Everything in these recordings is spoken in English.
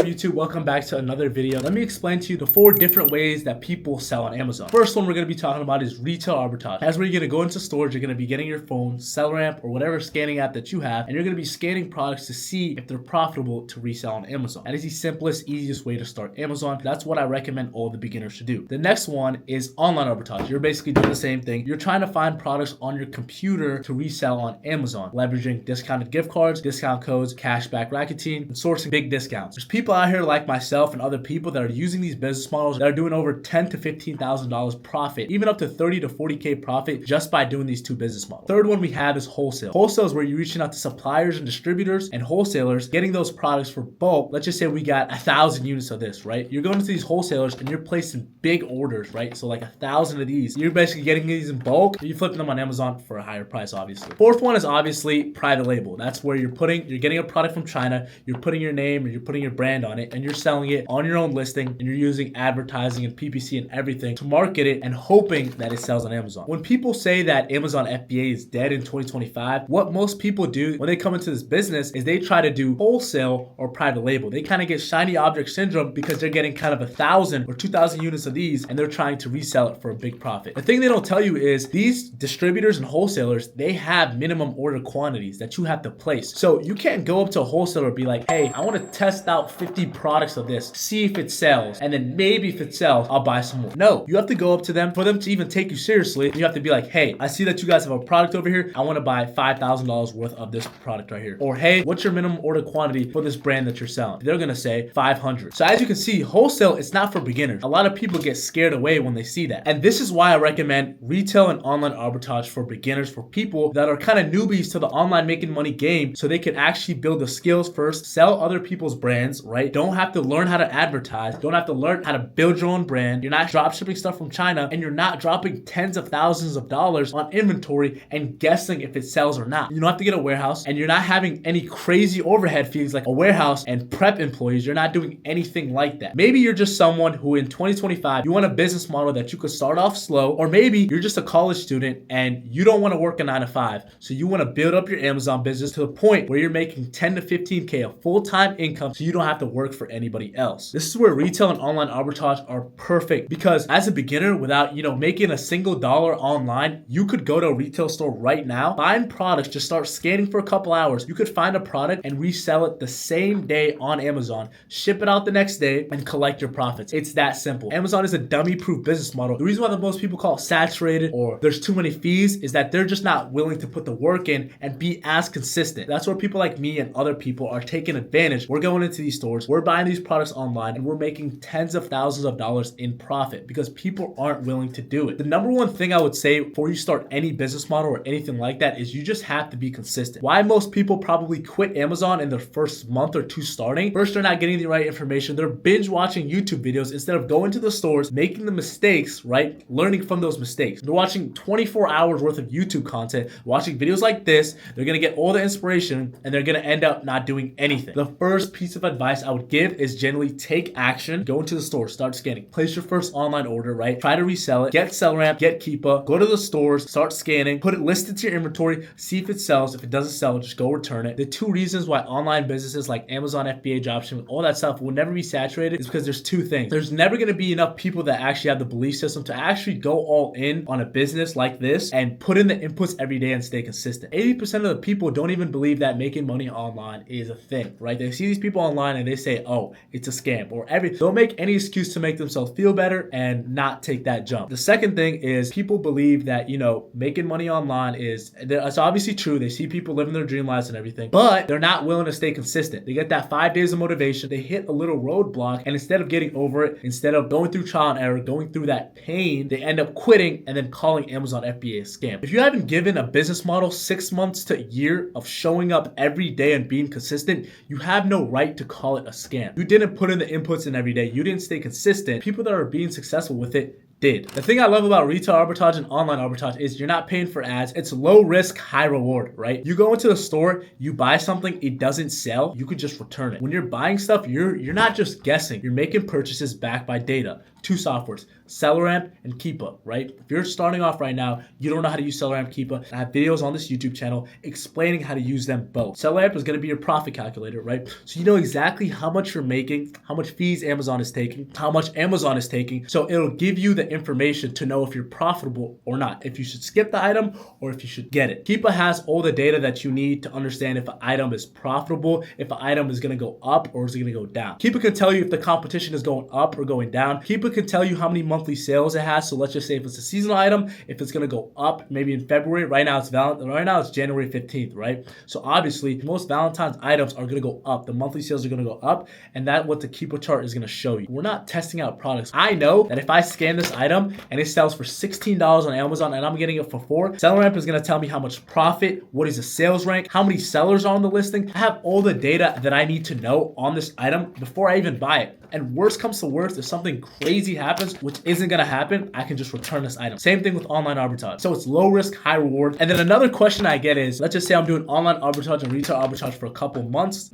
up, YouTube? Welcome back to another video. Let me explain to you the 4 different ways that people sell on Amazon. First one we're going to be talking about is retail arbitrage. That's where you're going to go into stores, you're going to be getting your phone, SellRamp, or whatever scanning app that you have, and you're going to be scanning products to see if they're profitable to resell on Amazon. That is the simplest, easiest way to start Amazon. That's what I recommend all the beginners to do. The next one is online arbitrage. You're basically doing the same thing. You're trying to find products on your computer to resell on Amazon, leveraging discounted gift cards, discount codes, cashback racketing, and sourcing big discounts. There's people out here like myself and other people that are using these business models that are doing over $10,000 to $15,000 profit, even up to $30,000 to $40,000 profit just by doing these 2 business models. Third one we have is wholesale. Wholesale is where you're reaching out to suppliers and distributors and wholesalers, getting those products for bulk. Let's just say we got 1,000 units of this, right? You're going to these wholesalers and you're placing big orders, right? So like 1,000 of these. You're basically getting these in bulk. You're flipping them on Amazon for a higher price, obviously. Fourth one is obviously private label. That's where you're getting a product from China, you're putting your name or you're putting your brand on it, and you're selling it on your own listing, and you're using advertising and PPC and everything to market it and hoping that it sells on Amazon. When people say that Amazon FBA is dead in 2025, what most people do when they come into this business is they try to do wholesale or private label. They kind of get shiny object syndrome because they're getting kind of 1,000 or 2,000 units of these and they're trying to resell it for a big profit. The thing they don't tell you is these distributors and wholesalers, they have minimum order quantities that you have to place. So you can't go up to a wholesaler and be like, hey, I want to test out 50 products of this, see if it sells, and then maybe if it sells, I'll buy some more. No, you have to go up to them. For them to even take you seriously, you have to be like, hey, I see that you guys have a product over here. I want to buy $5,000 worth of this product right here. Or hey, what's your minimum order quantity for this brand that you're selling? They're going to say 500. So as you can see, wholesale, it's not for beginners. A lot of people get scared away when they see that. And this is why I recommend retail and online arbitrage for beginners, for people that are kind of newbies to the online making money game, so they can actually build the skills first, sell other people's brands, right? Don't have to learn how to advertise. Don't have to learn how to build your own brand. You're not drop shipping stuff from China, and you're not dropping tens of thousands of dollars on inventory and guessing if it sells or not. You don't have to get a warehouse, and you're not having any crazy overhead fees like a warehouse and prep employees. You're not doing anything like that. Maybe you're just someone who in 2025, you want a business model that you could start off slow, or maybe you're just a college student and you don't want to work a 9 to 5. So you want to build up your Amazon business to the point where you're making 10 to 15K of full-time income so you don't have to work for anybody else. This is where retail and online arbitrage are perfect, because as a beginner, without making a single dollar online, you could go to a retail store right now, find products, just start scanning for a couple hours. You could find a product and resell it the same day on Amazon, ship it out the next day, and collect your profits. It's that simple. Amazon is a dummy-proof business model. The reason why most people call it saturated or there's too many fees is that they're just not willing to put the work in and be as consistent. That's where people like me and other people are taking advantage. We're going into these stores, we're buying these products online, and we're making tens of thousands of dollars in profit because people aren't willing to do it. The number one thing I would say before you start any business model or anything like that is you just have to be consistent. Why most people probably quit Amazon in their first month or 2 starting? First, they're not getting the right information. They're binge watching YouTube videos instead of going to the stores, making the mistakes, right? Learning from those mistakes. They're watching 24 hours worth of YouTube content, watching videos like this. They're going to get all the inspiration and they're going to end up not doing anything. The first piece of advice I would give is generally take action. Go into the store, start scanning, place your first online order, right? Try to resell it, get SellRamp, get Keepa, go to the stores, start scanning, put it listed to your inventory, see if it sells. If it doesn't sell, just go return it. The 2 reasons why online businesses like Amazon, FBA, dropshipping, all that stuff will never be saturated is because there's 2 things. There's never going to be enough people that actually have the belief system to actually go all in on a business like this and put in the inputs every day and stay consistent. 80% of the people don't even believe that making money online is a thing, right? They see these people online and they say, oh, it's a scam, or they'll make any excuse to make themselves feel better and not take that jump. The second thing is people believe that, making money online it's obviously true. They see people living their dream lives and everything, but they're not willing to stay consistent. They get that 5 days of motivation. They hit a little roadblock, and instead of getting over it, instead of going through trial and error, going through that pain, they end up quitting and then calling Amazon FBA a scam. If you haven't given a business model 6 months to a year of showing up every day and being consistent, you have no right to call it a scam. You didn't put in the inputs in every day. You didn't stay consistent. People that are being successful with it did. The thing I love about retail arbitrage and online arbitrage is you're not paying for ads. It's low risk, high reward, right? You go into the store, you buy something, it doesn't sell, you could just return it. When you're buying stuff, you're not just guessing. You're making purchases backed by data. 2 softwares, SellerAmp and Keepa, right? If you're starting off right now, you don't know how to use SellerAmp, Keepa, I have videos on this YouTube channel explaining how to use them both. SellerAmp is going to be your profit calculator, right? So you know exactly how much you're making, how much fees Amazon is taking, how much Amazon is taking. So it'll give you the information to know if you're profitable or not, if you should skip the item or if you should get it. Keepa has all the data that you need to understand if an item is profitable, if an item is going to go up or is it going to go down. Keepa can tell you if the competition is going up or going down. Keepa can tell you how many monthly sales it has. So let's just say if it's a seasonal item, if it's going to go up maybe in February. Right now it's January 15th, right? So obviously most Valentine's items are going to go up. The monthly sales are going to go up, and that's what the Keepa chart is going to show you. We're not testing out products. I know that if I scan this item and it sells for $16 on Amazon and I'm getting it for $4, SellerAmp is going to tell me how much profit, what is the sales rank, how many sellers are on the listing. I have all the data that I need to know on this item before I even buy it. And worst comes to worst, if something crazy happens, which isn't gonna happen, I can just return this item. Same thing with online arbitrage. So it's low risk, high reward. And then another question I get is, let's just say I'm doing online arbitrage and retail arbitrage for a couple months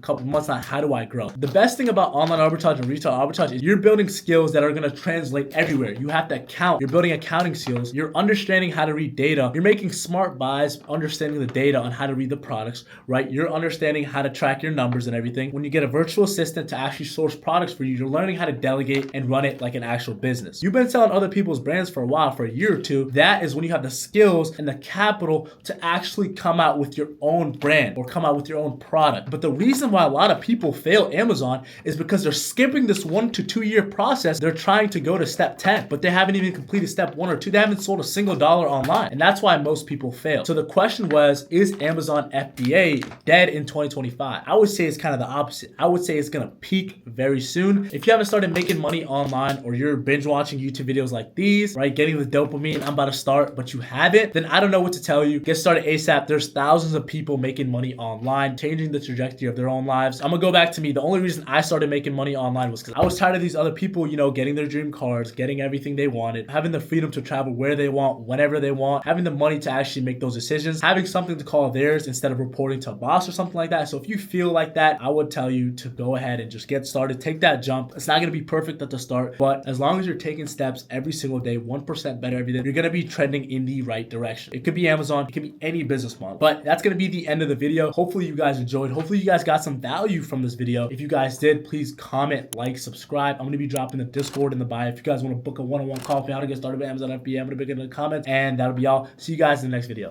now, how do I grow? The best thing about online arbitrage and retail arbitrage is you're building skills that are gonna translate everywhere. You have to account, you're building accounting skills, you're understanding how to read data, you're making smart buys, understanding the data on how to read the products, right? You're understanding how to track your numbers and everything. When you get a virtual assistant to actually source products for you, you're learning how to delegate and run it like an actual business. You've been selling other people's brands for a while, for a year or two. That is when you have the skills and the capital to actually come out with your own brand or come out with your own product. But the reason why a lot of people fail Amazon is because they're skipping this 1 to 2 year process. They're trying to go to step 10, but they haven't even completed step 1 or 2. They haven't sold a single dollar online. And that's why most people fail. So the question was, is Amazon FBA dead in 2025? I would say it's kind of the opposite. I would say it's going to peak very soon. If you haven't started making money online, or you're binge watching YouTube videos like these, right, getting the dopamine, I'm about to start, but you haven't, then I don't know what to tell you. Get started ASAP. There's thousands of people making money online, changing the trajectory of their own lives. I'm gonna go back to me. The only reason I started making money online was because I was tired of these other people, you know, getting their dream cars, getting everything they wanted, having the freedom to travel where they want, whenever they want, having the money to actually make those decisions, having something to call theirs instead of reporting to a boss or something like that. So if you feel like that, I would tell you to go ahead and just get started. Take that jump. It's not gonna be perfect at the start, but as long as you're taking steps every single day, 1% better every day, you're gonna be trending in the right direction. It could be Amazon, it could be any business model. But that's gonna be the end of the video. Hopefully you guys enjoyed. Hopefully you guys got some value from this video. If you guys did, please comment, like, subscribe. I'm gonna be dropping the Discord in the bio. If you guys want to book a one-on-one call for how to get started with Amazon FBA, I'm gonna be in the comments, and that'll be all. See you guys in the next video.